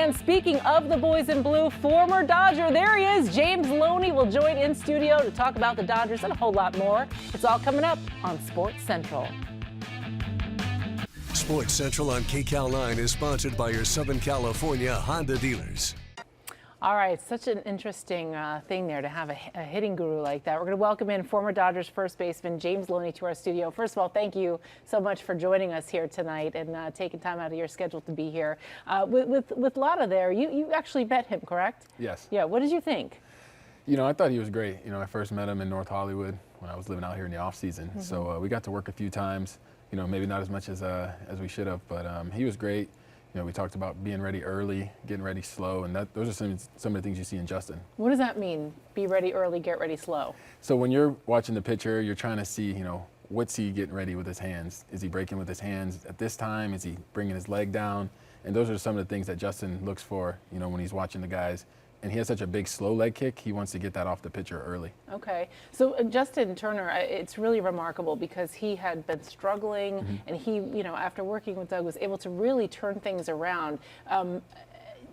And speaking of the boys in blue, former Dodger, there he is. James Loney will join in studio to talk about the Dodgers and a whole lot more. It's all coming up on Sports Central. Sports Central on KCAL 9 is sponsored by your Southern California Honda dealers. All right, such an interesting thing there to have a hitting guru like that. We're going to welcome in former Dodgers first baseman James Loney to our studio. First of all, thank you so much for joining us here tonight and taking time out of your schedule to be here. With Lotta there, you actually met him, correct? Yes. Yeah, what did you think? You know, I thought he was great. You know, I first met him in North Hollywood when I was living out here in the off season. Mm-hmm. So we got to work a few times. You know, maybe not as much as we should have, but he was great. You know, we talked about being ready early, getting ready slow, and those are some of the things you see in Justin. What does that mean, be ready early, get ready slow? So when you're watching the pitcher, you're trying to see, you know, what's he getting ready with his hands? Is he breaking with his hands at this time? Is he bringing his leg down? And those are some of the things that Justin looks for, you know, when he's watching the guys. And he has such a big slow leg kick, he wants to get that off the pitcher early. Okay. So Justin Turner, it's really remarkable because he had been struggling and he, you know, after working with Doug, was able to really turn things around.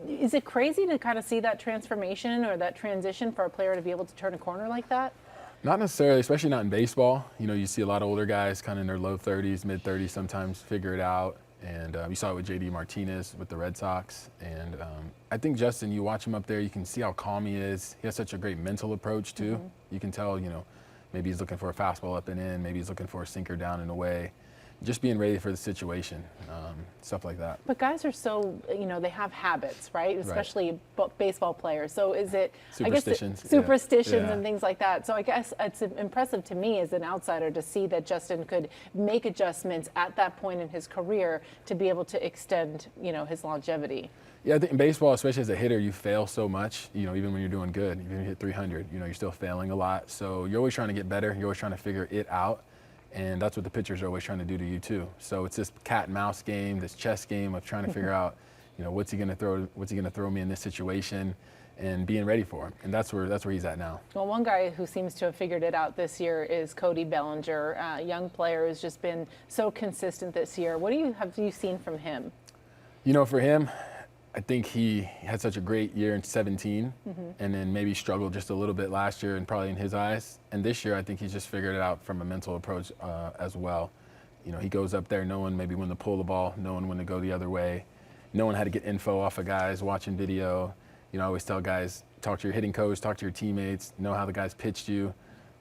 Is it crazy to kind of see that transformation or that transition for a player to be able to turn a corner like that? Not necessarily, especially not in baseball. You know, you see a lot of older guys kind of in their low 30s, mid 30s sometimes figure it out. And you saw it with J.D. Martinez with the Red Sox. And I think Justin, you watch him up there, you can see how calm he is. He has such a great mental approach, too. You can tell, you know, maybe he's looking for a fastball up and in, maybe he's looking for a sinker down and away. Just being ready for the situation, stuff like that. But guys are so, you know, they have habits, right? Especially baseball players. So is it, superstitions, superstitions and things like that. So I guess it's impressive to me as an outsider to see that Justin could make adjustments at that point in his career to be able to extend, you know, his longevity. Yeah, I think in baseball, especially as a hitter, you fail so much, you know, even when you're doing good. Even if you hit 300, you know, you're still failing a lot. So you're always trying to get better. You're always trying to figure it out. And that's what the pitchers are always trying to do to you too. So it's this cat and mouse game, this chess game of trying to figure out, you know, what's he going to throw me in this situation, and being ready for him. And that's where he's at now. Well, one guy who seems to have figured it out this year is Cody Bellinger. Young player who's just been so consistent this year. What have you seen from him? You know, for him, I think he had such a great year in 17 and then maybe struggled just a little bit last year and probably in his eyes. And this year, I think he's just figured it out from a mental approach as well. You know, he goes up there knowing maybe when to pull the ball, knowing when to go the other way, knowing how to get info off of guys, watching video. You know, I always tell guys, talk to your hitting coach, talk to your teammates, know how the guys pitched you,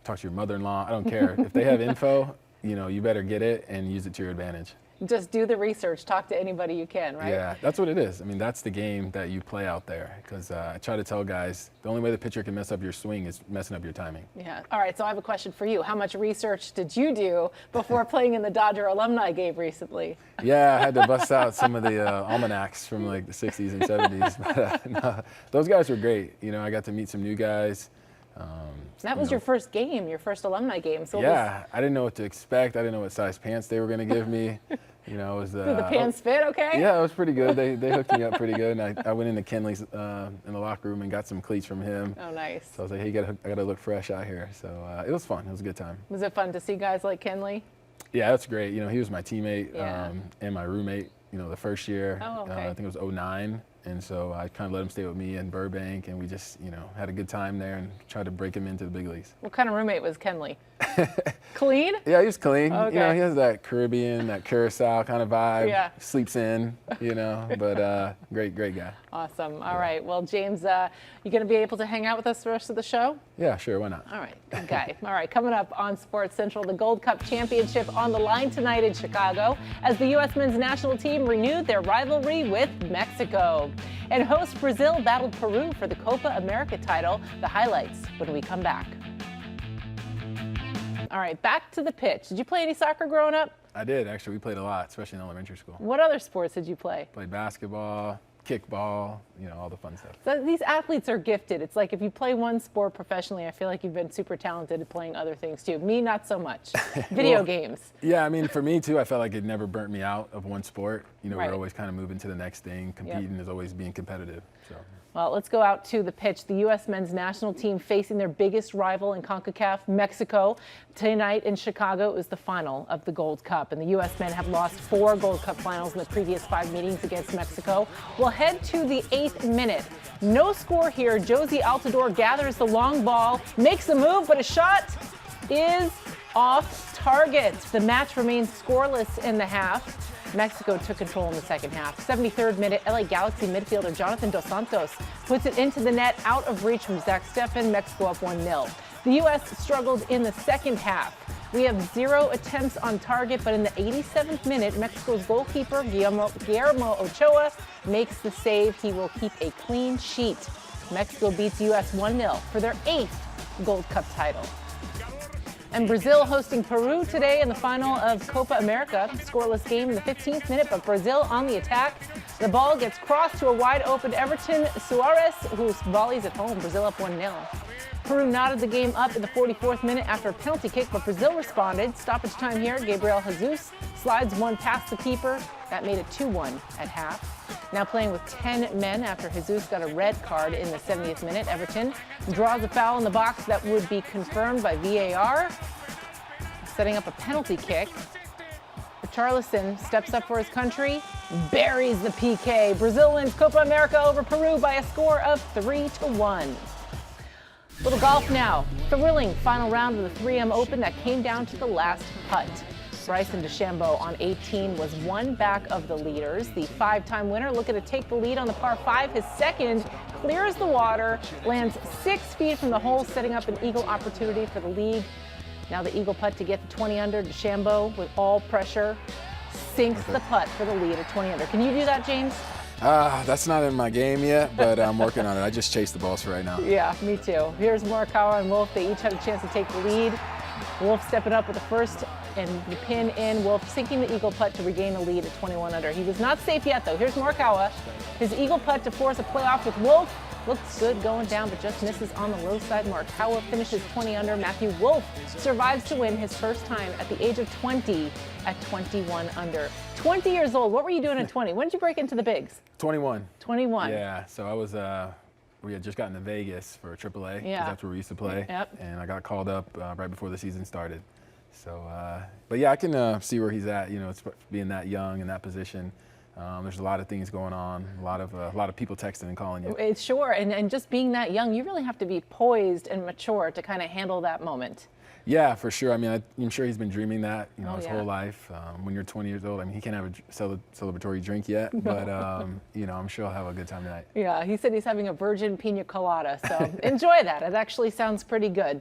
talk to your mother-in-law. I don't care. If they have info, you know, you better get it and use it to your advantage. Just do the research, talk to anybody you can, right? Yeah, that's what it is. I mean, that's the game that you play out there. Because I try to tell guys, the only way the pitcher can mess up your swing is messing up your timing. Yeah. All right, so I have a question for you. How much research did you do before playing in the Dodger alumni game recently? Yeah, I had to bust out some of the almanacs from like the 60s and 70s. But no, those guys were great. You know, I got to meet some new guys. That was your first game, your first alumni game. So yeah, I didn't know what to expect. I didn't know what size pants they were going to give me. You know, it was did the pants fit okay? Yeah, it was pretty good. They hooked me up pretty good. And I went into Kenley's in the locker room and got some cleats from him. Oh, nice. So I was like, hey, I got to look fresh out here. So it was fun. It was a good time. Was it fun to see guys like Kenley? Yeah, that's great. You know, he was my teammate and my roommate, you know, the first year. Oh, okay. I think it was 2009. And so I kind of let him stay with me in Burbank, and we just, you know, had a good time there and tried to break him into the big leagues. What kind of roommate was Kenley? Clean? Yeah, he was clean. Okay. You know, he has that Caribbean, that Curacao kind of vibe. Yeah. Sleeps in, you know, but great guy. Awesome. All right. Well, James, you going to be able to hang out with us the rest of the show? Yeah, sure. Why not? All right. Good guy. All right. Coming up on Sports Central, the Gold Cup Championship on the line tonight in Chicago as the U.S. men's national team renewed their rivalry with Mexico. And host Brazil battled Peru for the Copa America title. The highlights when we come back. All right, back to the pitch. Did you play any soccer growing up? I did, actually. We played a lot, especially in elementary school. What other sports did you play? Played basketball, kickball, you know, all the fun stuff. So these athletes are gifted. It's like if you play one sport professionally, I feel like you've been super talented at playing other things too. Me, not so much. Video games. Yeah, I mean, for me too, I felt like it never burnt me out of one sport. You know, Right. we're always kind of moving to the next thing. Competing is always being competitive. So. Well, let's go out to the pitch. The U.S. men's national team facing their biggest rival in CONCACAF, Mexico. Tonight in Chicago, it was the final of the Gold Cup. And the U.S. men have lost 4 Gold Cup finals in the previous 5 meetings against Mexico. We'll head to the 8th minute. No score here. Josie Altidore gathers the long ball, makes a move, but a shot is off target. The match remains scoreless in the half. Mexico took control in the second half. 73rd minute, LA Galaxy midfielder Jonathan Dos Santos puts it into the net, out of reach from Zach Steffen. Mexico up 1-0. The U.S. struggled in the second half. We have 0 attempts on target, but in the 87th minute, Mexico's goalkeeper Guillermo Ochoa makes the save. He will keep a clean sheet. Mexico beats U.S. 1-0 for their 8th Gold Cup title. And Brazil hosting Peru today in the final of Copa America. Scoreless game in the 15th minute, but Brazil on the attack. The ball gets crossed to a wide open Everton Suarez, who volleys at home. Brazil up 1-0. Peru knotted the game up in the 44th minute after a penalty kick, but Brazil responded. Stoppage time here. Gabriel Jesus slides one past the keeper. That made it 2-1 at half. Now playing with 10 men after Jesus got a red card in the 70th minute. Everton draws a foul in the box that would be confirmed by VAR, setting up a penalty kick. Richarlison steps up for his country, buries the PK. Brazil wins Copa America over Peru by a score of 3-1. Little golf now. Thrilling final round of the 3M Open that came down to the last putt. Bryson DeChambeau on 18 was one back of the leaders. The 5-time winner looking to take the lead on the par 5. His second clears the water, lands 6 feet from the hole, setting up an eagle opportunity for the lead. Now the eagle putt to get to 20 under. DeChambeau, with all pressure, sinks the putt for the lead at 20 under. Can you do that, James? That's not in my game yet, but I'm working on it. I just chase the balls for right now. Yeah, me too. Here's Morikawa and Wolf. They each had a chance to take the lead. Wolf stepping up with the first and the pin in. Wolf sinking the eagle putt to regain the lead at 21 under. He was not safe yet, though. Here's Morikawa. His eagle putt to force a playoff with Wolf. Looks good going down, but just misses on the low side. Morikawa finishes 20 under. Matthew Wolf survives to win his first time at the age of 20 at 21 under. 20 years old. What were you doing at 20? When did you break into the bigs? 21. 21. Yeah, so I was, we had just gotten to Vegas for AAA, because Yeah. that's where we used to play. Yep. And I got called up right before the season started. So, but yeah, I can see where he's at, you know, it's being that young in that position. There's a lot of things going on, a lot of people texting and calling you. It's sure, and just being that young, you really have to be poised and mature to kind of handle that moment. Yeah, for sure. I mean, I'm sure he's been dreaming that, you know, Oh, his yeah. whole life. When you're 20 years old, I mean, he can't have a celebratory drink yet, but, you know, I'm sure he'll have a good time tonight. Yeah, he said he's having a virgin pina colada, so enjoy that. It actually sounds pretty good.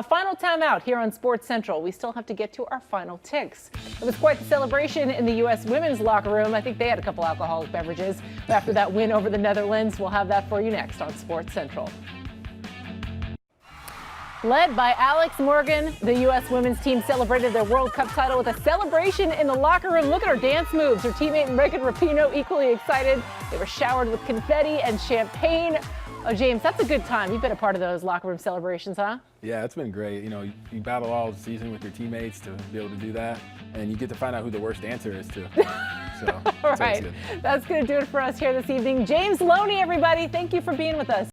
Final time out here on Sports Central. We still have to get to our final ticks. It was quite the celebration in the U.S. women's locker room. I think they had a couple alcoholic beverages after that win over the Netherlands. We'll have that for you next on Sports Central. Led by Alex Morgan, the U.S. women's team celebrated their World Cup title with a celebration in the locker room. Look at her dance moves. Her teammate Megan Rapinoe equally excited. They were showered with confetti and champagne. Oh, James, that's a good time. You've been a part of those locker room celebrations, huh? Yeah, it's been great. You know, you battle all season with your teammates to be able to do that, and you get to find out who the worst dancer is, too. So, All right. That's going to do it for us here this evening. James Loney, everybody. Thank you for being with us.